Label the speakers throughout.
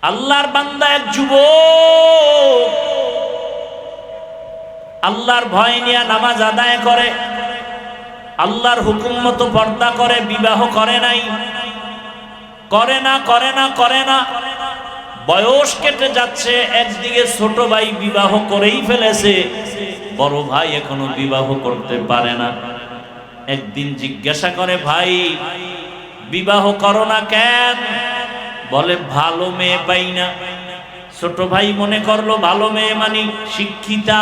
Speaker 1: আল্লাহর বান্দা এক যুবক আল্লাহর ভয় নিয়ে নামাজ আদায় করে, আল্লাহর হুকুম মতো পর্দা করে, বিবাহ করে নাই, করে না। বয়স কেটে যাচ্ছে, একদিকে ছোট ভাই বিবাহ করেই ফেলেছে, বড় ভাই এখনো বিবাহ করতে পারে না। একদিন জিজ্ঞাসা করে, ভাই বিবাহ করো না কেন? বলে ভালো মেয়ে পাই না। ছোট ভাই মনে করলো ভালো মেয়ে মানে শিক্ষিতা,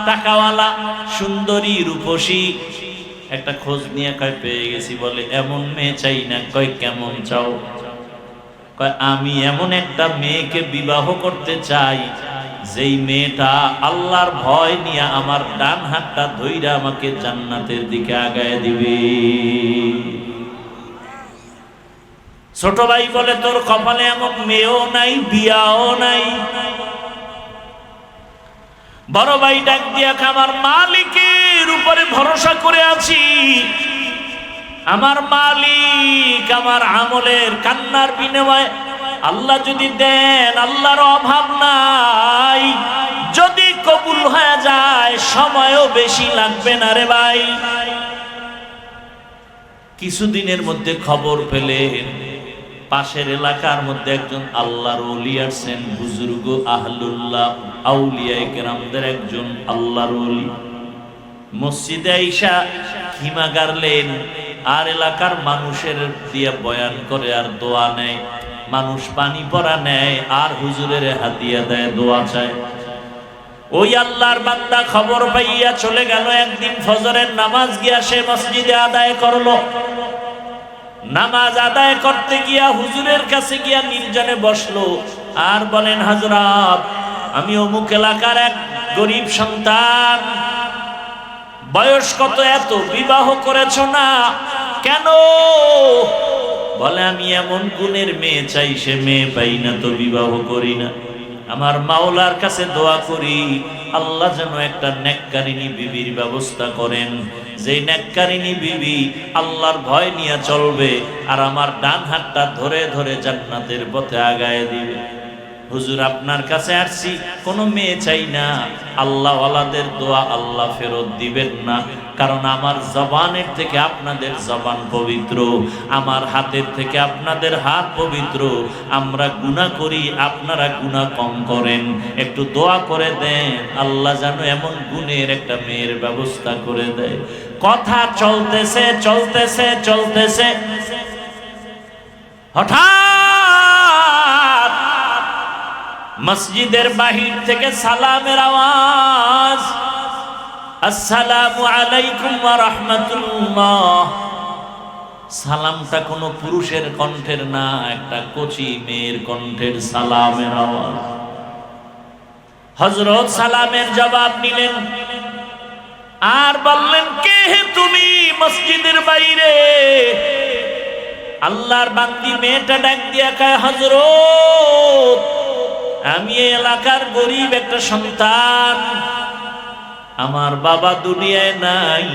Speaker 1: টাকাওয়ালা, সুন্দরী, রূপসী। একটা খোঁজ নিয়ে কয় পেয়ে গেছি। বলে এমন মেয়ে চাই না। কয় কেমন চাও? কয় আমি এমন একটা মেয়েকে বিবাহ করতে চাই যেই মেয়েটা আল্লাহর ভয় নিয়ে আমার ডান হাতটা ধইরা আমাকে জান্নাতের দিকে আগায় দিবে। ছোট ভাই বলে তোর কপালে এমন মেয়েও নাই, বিয়াও নাই। বড় ভাই ডাক দিয়া আমার মালিকের উপরে ভরসা করে আছি, আমার মালিক আমার আমলের কান্নার বিনিময়ে আল্লাহ যদি দেন, আল্লাহর অভাব নাই, যদি কবুল হয়ে যায় সময়ও বেশি লাগবে না রে ভাই। কিছুদিনের মধ্যে খবর পেলেন পাশের এলাকার মধ্যে একজন আল্লাহর ওলি আসছেন, বুজুর্গ আহলুল্লাহ আউলিয়া কেরামদের একজন আল্লাহর ওলি। মসজিদে আইসা হিমা গারলেন আর এলাকার মানুষের দিয়ে বয়ান করে আর দোয়া নেয়, মানুষ পানি পড়া নেয় আর হুজুরের হাতিয়া দেয়, দোয়া চায়। ওই আল্লাহর বান্দা খবর পাইয়া চলে গেল। একদিন ফজরের নামাজ গিয়া সে মসজিদে আদায় করলো। নামাজ আদায় করতে গিয়া হুজুরের কাছে গিয়া নির্জনে বসলো আর বলেন, হযরত আমি অমুক এলাকার এক গরিব সন্তান, বয়স কত এত, বিবাহ করেছো না কেন? বলে আমি এমন গুণের মেয়ে চাই, সে মেয়ে পাই না তো বিবাহ করি না। আমার মাওলার কাছে দোয়া করি আল্লাহ যেন একটা নেককারিনী বিবির ব্যবস্থা করেন, যে নেককারিনী বিবি আল্লাহর ভয় নিয়ে চলবে আর আমার ডান হাতটা ধরে ধরে জান্নাতের পথে আগায় দিবে। হুজুর আপনার কাছে আসছি, কোনো মেয়ে চাই না। আল্লাহ ওয়ালাদের দোয়া আল্লাহ ফেরত দিবেন না, কারণ আমার জবানের থেকে আপনাদের জবান পবিত্র, আমার হাতের থেকে আপনাদের হাত পবিত্র। আমরা গুনাহ করি, আপনারা গুনাহ কম করেন। একটু দোয়া করে দেন আল্লাহ যেন এমন গুণের একটা মেয়ের ব্যবস্থা করে দেয়। কথা চলতেছে হঠাৎ মসজিদের বাহির থেকে সালামের আওয়াজ, আসসালামু আলাইকুম ওয়া রাহমাতুল্লাহ। সালামটা কোনো পুরুষের কণ্ঠের না, একটা কচি মেয়ের কণ্ঠের সালামের আওয়াজ। হযরত সালামের জবাব নিলেন আর বললেন, কে হে তুমি মসজিদের বাইরে? আল্লাহর বান্দি মেয়েটা ডাক দিয়া কয়, হযরত আমি এই এলাকার গরিব একটা সন্তান, আমার বাবা দুনিয়ায় নাই,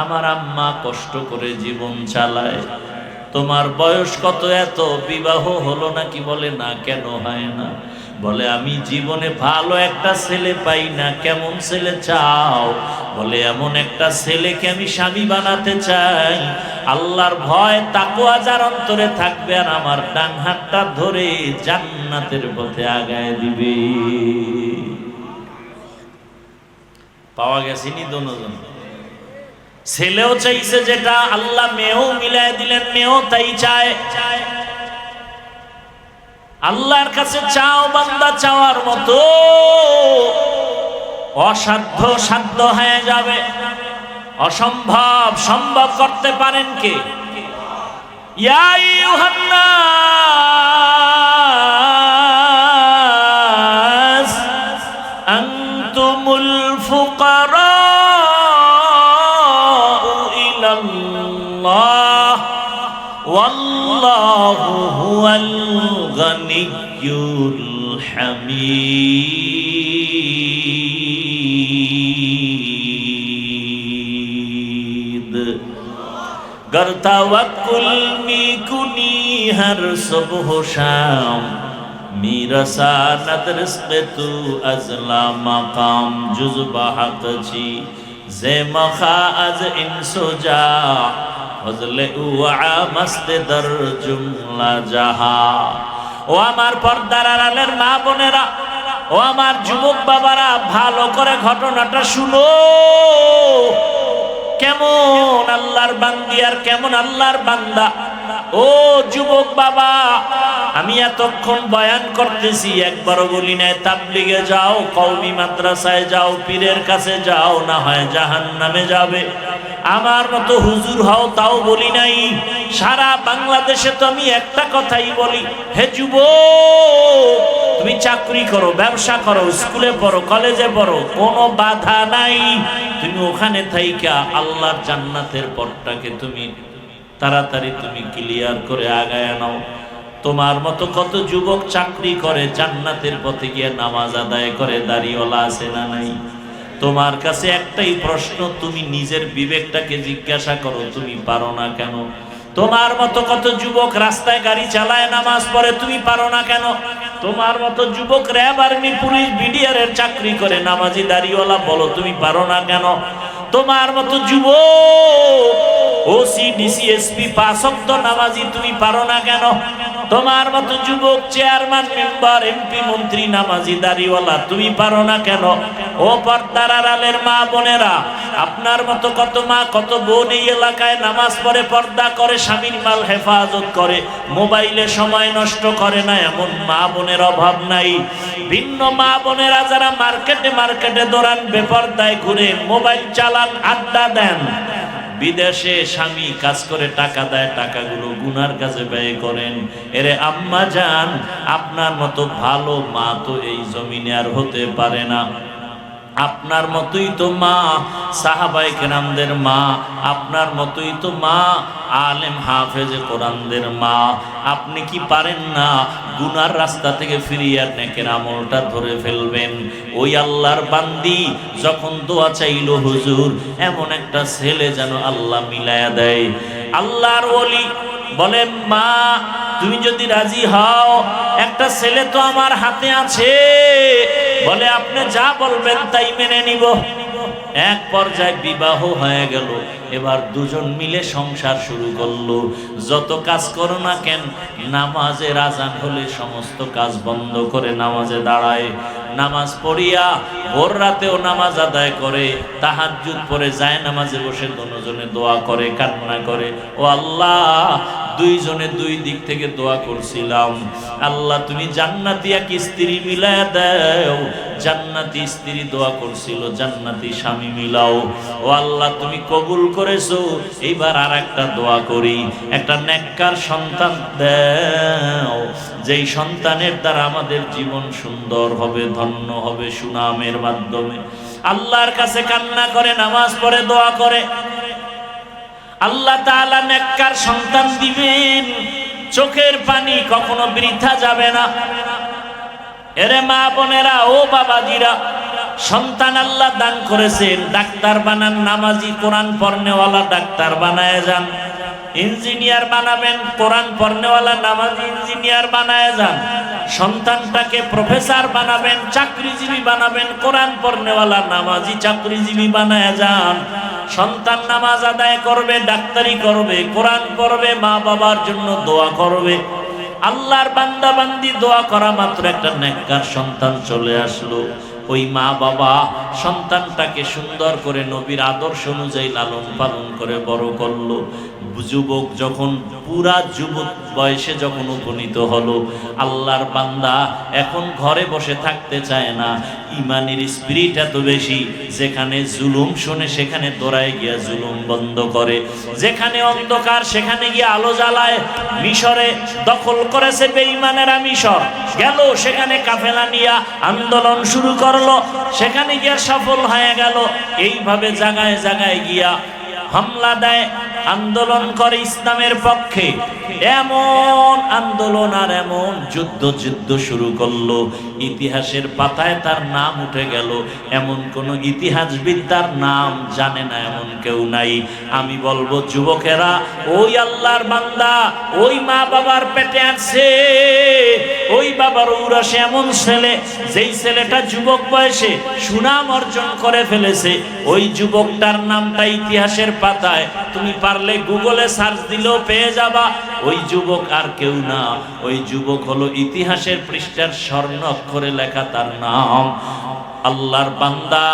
Speaker 1: আমার আম্মা কষ্ট করে জীবন চালায়। তোমার বয়স কত এত, বিবাহ হলো নাকি? বলে না। কেন হয় না? বলে আমি জীবনে ভালো একটা ছেলে পাই না। কেমন ছেলে চাও? বলে এমন একটা ছেলেকে আমি স্বামী বানাতে চাই, আল্লাহর ভয় তাকওয়া যার অন্তরে থাকবে আর আমার ডান হাতটা ধরে জান্নাতের পথে আগায় দিবে। পাওয়া গেছেনি দুজন। ছেলেও চাইছে যেটা, আল্লাহ মেয়েও মিলায় দিলেন, মেয়েও তাই চায়। আল্লাহর কাছে চাও বান্দা, চাওয়ার মতো অসাধ্য সাধ্য হয়ে যাবে, অসম্ভব সম্ভব করতে পারেন কে? ইয়া আইয়ুহান নাস আনতুমুল ফুকারা ইলাল্লাহ ওয়াল্লাহু হুয়াল গনিয়্যুল হামিদ। गर तवक्कुल में कुनी हर सुबह शाम میرساند رزق تو از لا مقام جز بحق چی زمخا از انس و جا فضل او مست در جمলা জাহা। ও আমার পর্দার আড়ালের মা বোনেরা, ও আমার যুবক বাবারা, ভালো করে ঘটনাটা শুনো। কেমন আল্লাহর বান্দি আর কেমন আল্লাহর বান্দা। ও যুবক বাবা, আমি এতক্ষণ বয়ান করতেছি, একবারও বলি নাই তাবলিগে যাও, কওমি মাদ্রাসায় যাও, পীরের কাছে যাও, না হয় জাহান্নামে যাবে। আমার মতো হুজুর হও, তাও বলি নাই। সারা বাংলাদেশে তো আমি একটা কথাই বলি, হে যুবক, তুমি চাকরি করো, ব্যবসা করো, স্কুলে পড়ো, কলেজে পড়ো, কোনো বাধা নাই। তুমি ওখানে থাইকা আল্লাহর জান্নাতের পথটাকে তুমি তাড়াতাড়ি তুমি ক্লিয়ার করে আগায় নাও। তোমার মতো কত যুবক চাকরি করে, জান্নাতের পথে গিয়ে নামাজ আদায় করে, দাড়িওয়ালা আছে না নাই? তোমার কাছে একটাই প্রশ্ন, তুমি নিজের বিবেকটাকে জিজ্ঞাসা করো, তুমি পারো না কেন? তোমার মতো কত যুবক রাস্তায় গাড়ি চালায়, নামাজ পড়ে, তুমি পারো না কেন? তোমার মতো যুবক র্যাব, আর্মি, পুলিশ, বিডিআর এর চাকরি করে, নামাজি দাড়িওয়ালা, বলো তুমি পারো না কেন? তোমার মতো যুবক ওসি, ডিসি, এসপি, 5 ওয়াক্ত নামাজি, তুমি পারো না কেন? তোমার মতো যুবক চেয়ারম্যান, মেম্বার, এমপি, মন্ত্রী, নামাজি দাড়িওয়ালা, তুমি পারো না কেন? ও পর্দার আড়ালের মা বোনেরা, আপনার মতো কত মা কত বোন এই এলাকায় নামাজ পড়ে, পর্দা করে, স্বামীর মাল হেফাজত করে, মোবাইলে সময় নষ্ট করে না, এমন মা বোনের অভাব নাই। ভিন্ন মা বোনেরা যারা মার্কেটে মার্কেটে দৌড়ান, বেপর্দায় ঘুরে, মোবাইল চালান, আড্ডা দেন, বিদেশে স্বামী কাজ করে টাকা দেয়, টাকাগুলো গুনার কাজে ব্যয় করেন। এরে আম্মা জান, আপনার মতো ভালো মা তো এই জমিনে আর হতে পারে না। আপনার মতোই তো মা সাহাবায়ে কেরামদের মা, আপনার মতোই তো মা আলেম হাফেজে কোরআনদের মা। আপনি কি পারেন না গুনার রাস্তা থেকে ফিরিয়ে নেকের আমলটা ধরে ফেলবেন? ওই আল্লাহর বান্দি যখন দোয়া চাইলো, হুজুর এমন একটা ছেলে যেন আল্লাহ মিলায়া দেয়। আল্লাহর ওলি বলে, মা তুমি যদি রাজি হও, একটা ছেলে তো আমার হাতে আছে। বলে, আপনি যা বলবেন তাই মেনে নিব। এক পর্যায়ে বিবাহ হয়ে গেল। এবার দুজন মিলে সংসার শুরু করলো। যত কাজ করো না কেন, নামাজের আজান হলে সমস্ত কাজ বন্ধ করে নামাজে দাঁড়ায়। নামাজ পড়িয়া ভোর রাতেও নামাজ আদায় করে, তাহাজ্জুদ পড়ে যায়, নামাজে বসে দুজনে দোয়া করে, কান্না করে, ও আল্লাহ, দুইজনে দুই দিক থেকে দোয়া করছিলাম, আল্লাহ তুমি জান্নাতি এক স্ত্রী মিলায়া দাও। জান্নাতি স্ত্রী দোয়া করছিল, জান্নাতি স্বামী মিলাও। ও আল্লাহ তুমি কবুল করেছো, এইবার আর একটা দোয়া করি, একটা নেককার সন্তান দাও, যেই সন্তানের দ্বারা আমাদের জীবন সুন্দর হবে, ধন্য হবে সুনামের মাধ্যমে। আল্লাহর কাছে কান্না করে, নামাজ পড়ে, দোয়া করে, আল্লাহ তাআলা নেককার সন্তান দিবেন। চোখের পানি কখনো বৃথা যাবে না। এরে মা বোনেরা, ও বাবাজিরা, সন্তান আল্লাহ দান করেছেন, ডাক্তার বানান, নামাজি, কোরআন পড়নেওয়ালা ডাক্তার বানায় যান। ইঞ্জিনিয়ার বানাবেন, কোরআন পড়নেওয়ালা নামাজি ইঞ্জিনিয়ার বানায় যান। সন্তানটাকে প্রফেসর বানাবেন, চাকরিজীবী বানাবেন, কোরআন পড়নেওয়ালা নামাজি চাকরিজীবী বানায় যান। সন্তান নামাজ আদায় করবে, ডাক্তারি করবে, কোরআন পড়বে, মা বাবার জন্য দোয়া করবে। আল্লাহর বান্দা বান্দি দোয়া করা মাত্র একটা নেককার সন্তান চলে আসলো। ওই মা বাবা সন্তানটাকে সুন্দর করে নবীর আদর্শ অনুযায়ী লালন পালন করে বড় করলো। যুবক যখন পুরা যুবক বয়সে যখন উপনীত হলো, আল্লাহর বান্দা এখন ঘরে বসে থাকতে চায় না। ইমানের স্পিরিট এত বেশি, যেখানে জুলুম শোনে সেখানে দৌড়ায় গিয়া জুলুম বন্ধ করে, যেখানে অন্ধকার সেখানে গিয়ে আলো জ্বালায়। মিশরে দখল করেছে বেঈমানেরা, মিশর গেল, সেখানে কাফেলা নিয়ে আন্দোলন শুরু করলো, সেখানে গিয়া সফল হয়ে গেল। এইভাবে জায়গায় জায়গায় গিয়া হামলা দেয়, আন্দোলন করে ইসলামের পক্ষে। এমন আন্দোলন আর এমন যুদ্ধ শুরু করলো, ইতিহাসের পাতায় তার নাম উঠে গেল। এমন কোন ইতিহাসবিদ তার নাম জানে না, এমন কেউ নাই। আমি বলবো যুবকেরা, ওই আল্লাহর বান্দা ওই মা বাবার পেটে আছে, ওই বাবার ঔরসে এমন ছেলে, যেই ছেলেটা যুবক বয়সে সুনাম অর্জন করে ফেলেছে, ওই যুবকটার নামটা ইতিহাসের পাতায় তুমি পারলে গুগলে সার্চ দিলেও পেয়ে যাবা। ওই যুবক আর কেউ না, ওই যুবক হলো ইতিহাসের পৃষ্ঠার স্বর্ণ অক্ষরে লেখা তার নাম আল্লাহর বান্দা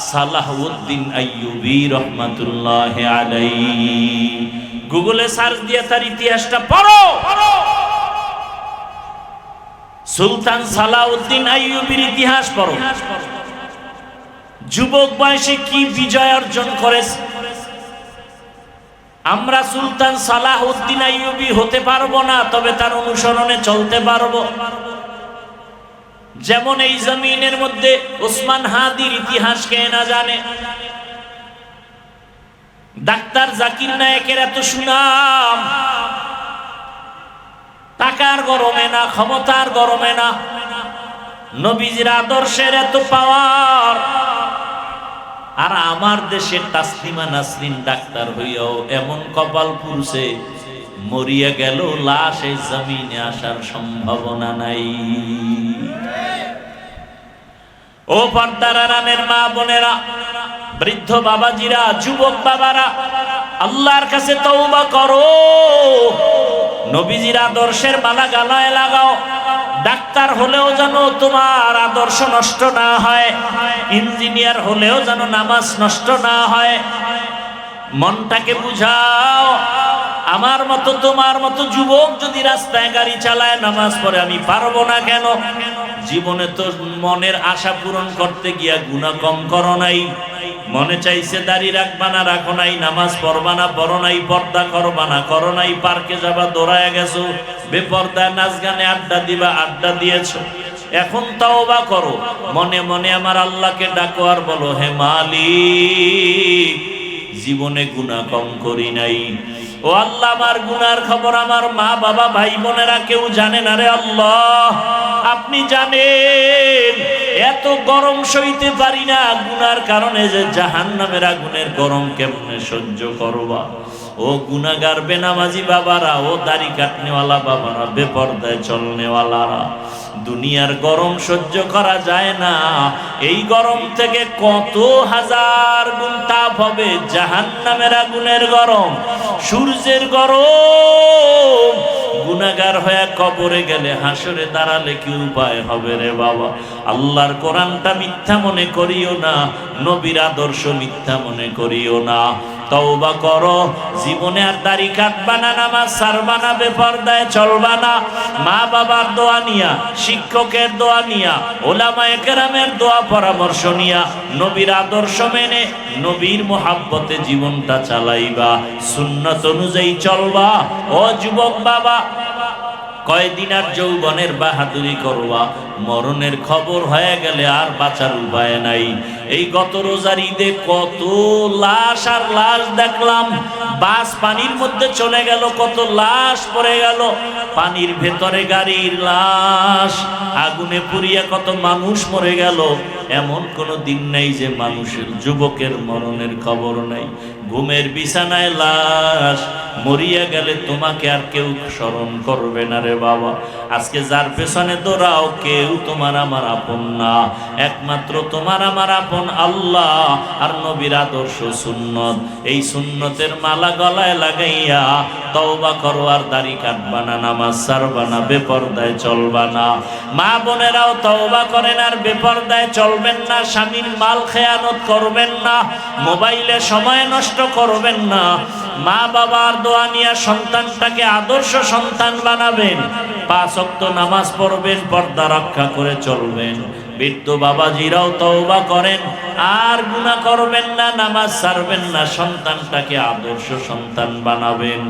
Speaker 1: সালাহউদ্দিন আইয়ুবী রহমাতুল্লাহি আলাইহি। গুগলে সার্চ দিয়ে তার ইতিহাসটা পড়ো। সুলতান সালাহউদ্দিন আইয়ুবীর ইতিহাস পড়ো। যুবক বয়সে কি বিজয় অর্জন করেছে। আমরা সুলতান সালাহউদ্দিন আইয়ুবী হতে পারবো না, তবে তার অনুসরণে চলতে পারবো। যেমন এই জমিনের মধ্যে ওসমান হাদির ইতিহাস কে না জানে, ডাক্তার জাকির নায়েকের এত সুনাম, টাকার গরমে না, ক্ষমতার গরমে না, নবীজির আদর্শের এত পাওয়ার। আর আমার দেশের তাসলিমা নাসরিন ডাক্তার হইয়াও এমন কপাল পুরুষে মরিয়া গেল, লাশ এই জমিনে আসার সম্ভাবনা নাই। ও পর্দার আড়ালের মা বোনেরা, বৃদ্ধ বাবাজিরা, যুবক বাবারা, আল্লাহর কাছে তওবা করো। নবীজির আদর্শের মালা গালায় লাগাও। ডাক্তার হলেও যেন তোমার আদর্শ নষ্ট না হয়, ইঞ্জিনিয়ার হলেও যেন নামাজ নষ্ট না হয়। মনটাকে বুঝাও। আমার মতো তোমার মতো যুবক যদি রাস্তায় গাড়ি চালায়, নামাজ পড়ে, আমি পারবো না কেন? জীবনে তো মনের আশা পূরণ করতে গিয়া গুনাহ কম করো নাই। মনে চাইছে দাড়ি রাখবা না, রাখো নাই। নামাজ পড়বা না, পড়ো নাই। পর্দা করবা না, করো নাই। পার্কে যাবা, দৌড়ায় গেছো। বেপর্দায় নাচ গানে আড্ডা দিবা, আড্ডা দিয়েছো। এখন তওবা করো। মনে মনে আমার আল্লাহকে ডাকো আর বলো, হে মালিক, জীবনে গুনাহ কম করি নাই। ও আল্লাহ, আমার গুনার খবর আমার মা বাবা ভাই বোনেরা কেউ জানে না রে আল্লাহ, আপনি জানেন। এত গরম সইতে পারি না গুনার কারণে, যে জাহান্নামের আগুনের গরম কেমনে সহ্য করবা। ও গুনাহগার বেনামাজি বাবারা, ও দাড়ি কাটনেওয়ালা বাবারা, বেপরদায় চলনেওয়ালারা, দুনিয়ার গরম সহ্য করা যায় না। এই গরম থেকে কত হাজার গুণ তাপ হবে জাহান্নামের আগুনের গরম, সূর্যের গরম। গুনাহগার হয়ে কবরে গেলে, হাসরে দাঁড়ালে কি উপায় হবে রে বাবা? আল্লাহর কোরআনটা মিথ্যা মনে করিও না, নবীর আদর্শ মিথ্যা মনে করিও না। তওবা করো। জীবনে আর দাড়ি কাটবা না, নামাজ ছাড়বা না, বেপরদায় চলবা না। মা বাবার দোয়া নিয়া, শিক্ষকের দোয়া নিয়া, ওলামায়ে কেরামের দোয়া পরামর্শ নিয়া, নবীর আদর্শ মেনে, নবীর মোহাব্বতে জীবনটা চালাইবা, সুন্নাত অনুযায়ী চলবা। ও যুবক বাবা, কয়দিন আর যৌবনের বাহাদুরি করবা, মরণের খবর হয়ে গেলে আর বাঁচার উপায় নাই। এই গত রোজার ঈদে কত লাশ আর লাশ দেখলাম। বাস পানির মধ্যে চলে গেল, কত লাশ পড়ে গেল। পানির ভেতরে গাড়ির লাশ, আগুনে পুড়িয়া কত মানুষ মরে গেল। এমন কোনো দিন নেই যে মানুষের, যুবকের মরণের খবর নাই। ঘুমের বিছানায় লাশ, মরিয়া গেলে তোমাকে আর কেউ স্মরণ করবে না রে বাবা। আজকে যার পেছনে দৌড়াও, কেউ তোমার আমার আপন না। একমাত্র তোমার আমার আপন আল্লাহ আর নবীর আদর্শ সুন্নত। এই সুন্নতের মালা গলায় লাগাইয়া তওবা করো। আর দাড়ি কাটবা না, নামাজ ছাড়বা না, বেপরদায় চলবা না। মা বোনেরাও তওবা করেন আর বেপরদায় চলবেন না। স্বামীর মাল খেয়ানত করবেন না, মোবাইলে সময় নষ্ট করবেন না। মা বাবার দোয়া নিয়ে সন্তানটাকে আদর্শ সন্তান বানাবেন। 5 ওয়াক্ত নামাজ পড়বেন, পর্দা রক্ষা করে চলবেন। বৃদ্ধ বাবাজিরাও তওবা করেন আর গুনাহ করবেন না, নামাজ ছাড়বেন না, সন্তানটাকে আদর্শ সন্তান বানাবেন।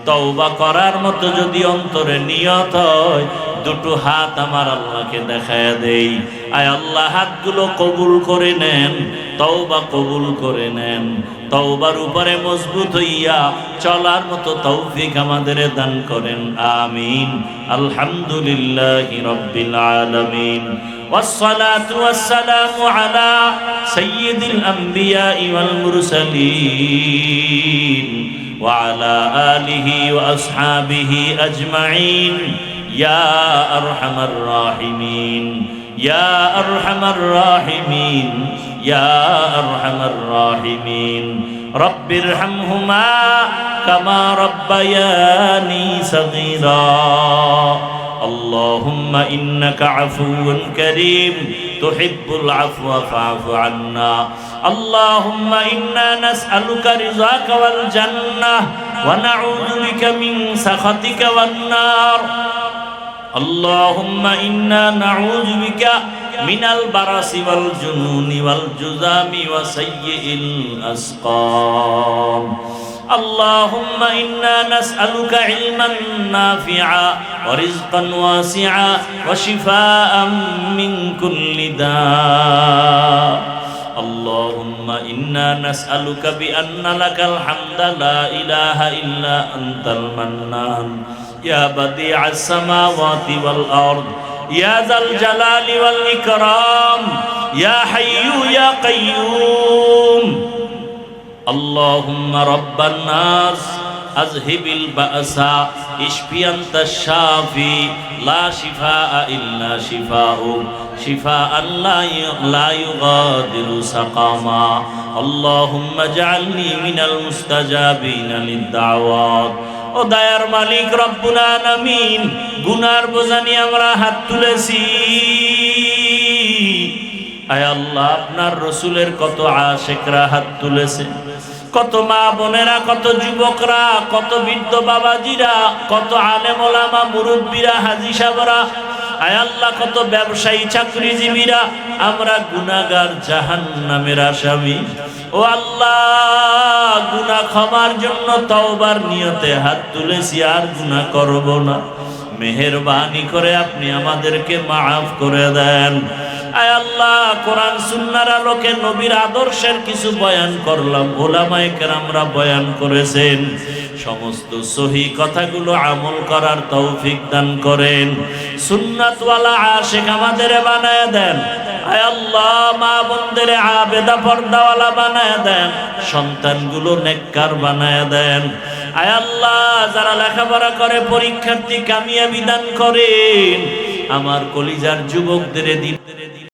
Speaker 1: তওবা করার মতো যদি অন্তরে নিয়ত হয়, দুটো হাত আমার আল্লাহকে দেখায়া দেই। আয় আল্লাহ, হাতগুলো কবুল করে নেন, তওবা কবুল করে নেন। তওবার উপরে মজবুত হইয়া চলার মতো তৌফিক আমাদের দান করেন, আমিন। আলহামদুলিল্লাহি রাব্বিল আলামিন। والصلاة والسلام على سيد الأنبياء والمرسلين وعلى آله وأصحابه أجمعين ইয়া আরহামার রাহিমিন, ইয়া আরহামার রাহিমিন, ইয়া আরহামার রাহিমিন। রব্বিরহামহুমা কামা রব্বায়ানি সগীরা। আল্লাহুম্মা ইন্নাকা আফুউন কারীম তুহিব্বুল আফওয়া ফা'ফু আন্না। আল্লাহুম্মা ইন্না নাসআলুকা রিযাকা ওয়াল জান্নাহ ওয়া নাউযু বিকা মিন সাখাতিকা ওয়ান নার। আল্লাহুম্মা ইন্না নাউযু বিকা মিনাল বারাসি ওয়াল জুনুনি ওয়াল জুযামি ওয়া সাইয়্যিল আসকাম। اللهم إنا نسألك علما نافعا ورزقا واسعا وشفاء من كل داء. اللهم إنا نسألك بأن لك الحمد لا إله إلا أنت المنان يا بديع السماوات والأرض يا ذا الجلال والإكرام يا حي يا قيوم. اللهم رب الناس أذهب البأس اشفي أنت الشافي لا شفاء إلا شفاؤك شفاء لا يغادر سقما. اللهم اجعلني من المستجابين للدعوات. ও দয়ার মালিক রব্বুল আলামিন, গুনার বোঝা নিয়ে আমরা হাত তুলেছি। আয় আল্লাহ, আপনার রসুলের কত আশিকরা হাত তুলেছে, কত মা বোনেরা, কত যুবকরা, কত বৃদ্ধ বাবাজিরা, কত আলেম ওলামা মুরব্বীরা, হাজী সাহেবরা, আয় আল্লাহ কত ব্যবসায়ী চাকরিজীবীরা, আমরা গুনাহগার জাহান্নামের আসামি। ও আল্লাহ, গুনাহ ক্ষমার জন্য তওবার নিয়তে হাত তুলেছি, আর গুনাহ করব না। মেহেরবানি করে আপনি আমাদেরকে মাফ করে দেন। আয় আল্লাহ, কোরআন সুন্নাহর আলোকে নবীর আদর্শের কিছু বয়ান করলাম, ওলামায়ে কেরামরা বয়ান করেছেন, সমস্ত সহি কথাগুলো আমল করার তৌফিক দান করেন। সুন্নাতওয়ালা আশিক আমাদের বানায় দেন। আয় আল্লাহ, মা বোনদের আবেদা পর্দাওয়ালা বানায় দেন, সন্তানগুলো নেককার বানায় দেন। আয় আল্লাহ, যারা লেখাপড়া করে পরীক্ষার্থী কামিয়াবি দান করেন। আমার কলিজার যুবকদের দিন